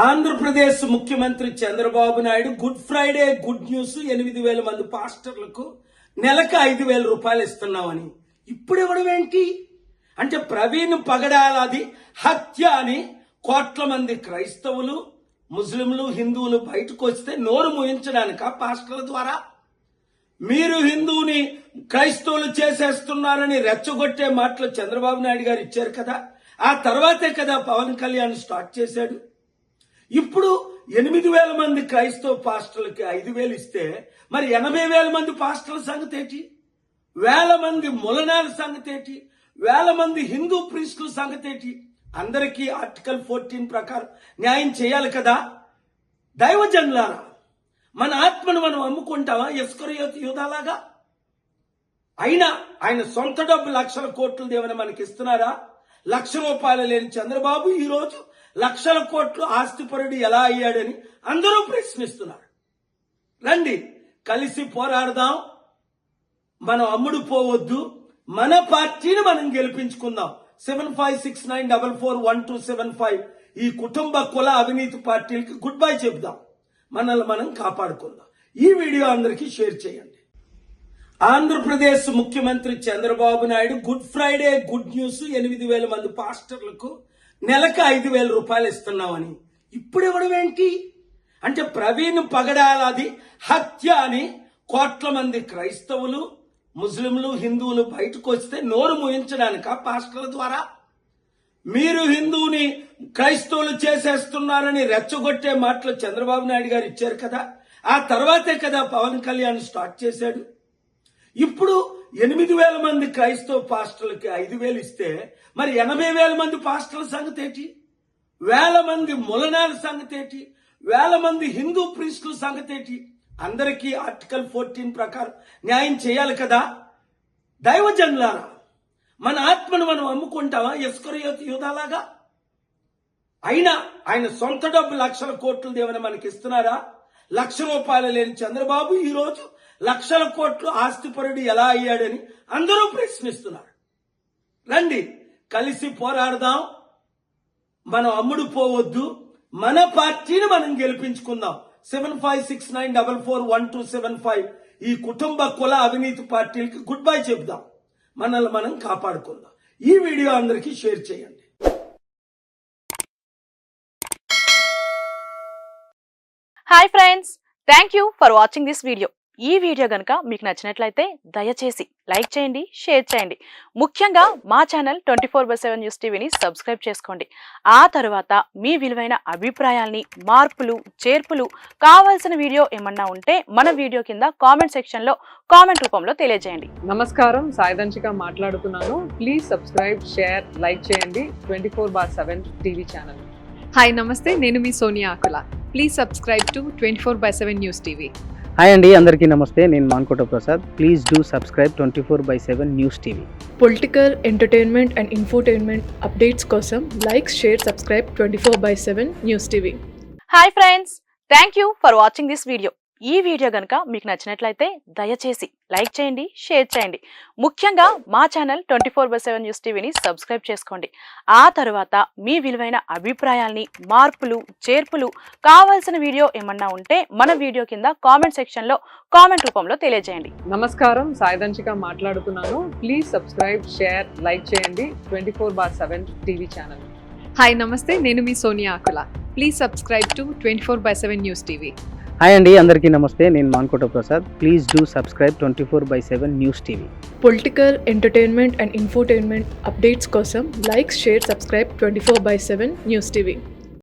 ఆంధ్రప్రదేశ్ ముఖ్యమంత్రి Chandrababu Naidu good Friday good news 8,000 మంది పాస్టర్లకు నెలకు 5,000 రూపాయలు ఇస్తున్నామని ఇప్పుడు ఇవ్వడం ఏంటి అంటే ప్రవీణ్ పగడాలది హత్య అని కోట్ల మంది క్రైస్తవులు ముస్లింలు హిందువులు బయటకు వస్తే నోరు మూయించడానిక పాస్టర్ల ద్వారా మీరు హిందువుని క్రైస్తవులు చేసేస్తున్నారని రెచ్చగొట్టే మాటలు చంద్రబాబు నాయుడు గారు ఇచ్చారు కదా ఆ తర్వాతే కదా పవన్ కళ్యాణ్ స్టార్ట్ చేశాడు. ఇప్పుడు 8,000 మంది క్రైస్తవ పాస్టర్లకి 5,000 ఇస్తే మరి 80,000 మంది పాస్టర్ల సంగతి ఏంటి, 1,000 మంది ములనాల సంగతి ఏంటి, 1,000 మంది హిందూ ప్రీస్టుల సంగతి ఏంటి? అందరికీ ఆర్టికల్ 14 ప్రకారం న్యాయం చేయాలి కదా. దైవజనులారా, మన ఆత్మను మనం అమ్ముకుంటావా ఇస్కరియోతు యూదాలాగా? అయినా ఆయన సొంత డబ్బు లక్షల కోట్లు దేవుని మనకి ఇస్తున్నారా? ₹1,00,000 లేని చంద్రబాబు ఈ రోజు లక్షల కోట్లు ఆస్తిపరుడు ఎలా అయ్యాడని అందరూ ప్రశ్నిస్తున్నారు. రండి కలిసి పోరాడదాం, మనం అమ్ముడు పోవద్దు, మన పార్టీని మనం గెలిపించుకుందాం. 7569441275 ఈ కుటుంబ కుల అవినీతి పార్టీలకి గుడ్ బై చెప్దాం, మనల్ని మనం కాపాడుకుందాం. ఈ వీడియో అందరికీ షేర్ చేయండి. ఆంధ్రప్రదేశ్ ముఖ్యమంత్రి Chandrababu Naidu good Friday good news 8,000 మంది పాస్టర్లకు నెలకు 5,000 రూపాయలు ఇస్తున్నామని ఇప్పుడు ఇవ్వడం ఏంటి అంటే ప్రవీణ్ పగడాలది హత్య అని కోట్ల మంది క్రైస్తవులు ముస్లింలు హిందువులు బయటకు వస్తే నోరు మూయించడానిక పాస్టర్ల ద్వారా మీరు హిందువుని క్రైస్తవులు చేసేస్తున్నారని రెచ్చగొట్టే మాటలు చంద్రబాబు నాయుడు గారు ఇచ్చారు కదా ఆ తర్వాతే కదా పవన్ కళ్యాణ్ స్టార్ట్ చేశాడు. ఇప్పుడు 8,000 మంది క్రైస్తవ పాస్టర్లకి 5,000 ఇస్తే మరి 80,000 మంది పాస్టర్ల సంగతి ఏంటి, 1,000 మంది ములనాల సంగతి ఏంటి, 1,000 మంది హిందూ ప్రీస్టుల సంగతి ఏంటి? అందరికీ ఆర్టికల్ 14 ప్రకారం న్యాయం చేయాలి కదా. దైవజనులారా, మన ఆత్మను మనం అమ్ముకుంటావా ఇస్కరియోతు యూదాలాగా? అయినా ఆయన సొంత డబ్బు లక్షల కోట్లు దేవుని మనకి ఇస్తున్నారా? ₹1,00,000 లేని చంద్రబాబు ఈ రోజు లక్షల కోట్లు ఆస్తిపరుడు ఎలా అయ్యాడని అందరూ ప్రశ్నిస్తున్నారు. రండి కలిసి పోరాడదాం, మనం అమ్ముడు పోవద్దు, మన పార్టీని మనం గెలిపించుకుందాం. 7569441275 ఈ కుటుంబ కుల అవినీతి పార్టీలకి గుడ్ బై చెప్దాం, మనల్ని మనం కాపాడుకుందాం. ఈ వీడియో అందరికీ షేర్ చేయండి. Hi friends, thank you for watching this video. ఈ వీడియో గనుక మీకు నచ్చినట్లయితే దయచేసి లైక్ చేయండి, షేర్ చేయండి. ముఖ్యంగా మా ఛానల్ 24/7 న్యూస్ టీవీని సబ్స్క్రైబ్ చేసుకోండి. ఆ తర్వాత మీ విలువైన అభిప్రాయాల్ని, మార్పులు చేర్పులు కావాల్సిన వీడియో ఏమన్నా ఉంటే మన వీడియో కింద కామెంట్ సెక్షన్ లో కామెంట్ రూపంలో తెలియజేయండి. నమస్కారం, సాయిదంచిక మాట్లాడుతున్నాను. ప్లీజ్ సబ్స్క్రైబ్, షేర్, లైక్ చేయండి 24/7 టీవీ ఛానల్. హాయ్ నమస్తే, నేను మీ Sonia Akula. Please subscribe to 24/7 news TV. Hi అండి, అందరికీ నమస్తే. నేను Mankota Prasad. Please do subscribe 24/7 news TV. Political, entertainment and infotainment updates కోసం like, share, subscribe 24/7 news TV. Hi friends, thank you for watching this video. ఈ video గనుక మీకు నచ్చినట్లయితే దయచేసి లైక్ చేయండి, షేర్ చేయండి. ముఖ్యంగా మా ఛానల్ 24/7 న్యూస్ టీవీని సబ్స్క్రైబ్ చేసుకోండి. ఆ తర్వాత మీ విలువైన అభిప్రాయాల్ని, మార్పులు చేర్పులు కావాల్సిన వీడియో ఏమన్నా ఉంటే మన వీడియో కింద కామెంట్ సెక్షన్ లో కామెంట్ రూపంలో తెలియజేయండి. నమస్కారం, సాయిదంచిక మాట్లాడుతున్నాను. ప్లీజ్ సబ్స్క్రైబ్, షేర్, లైక్ చేయండి 24/7 టీవీ ఛానల్. హాయ్ నమస్తే, నేను మీ Sonia Akula. Please subscribe to 24/7 news TV. Hi అండి, అందరికీ నమస్తే. నేను Mankota Prasad. Please do subscribe 24/7 news TV. Political, entertainment and infotainment updates కోసం like, share, subscribe 24/7 news TV.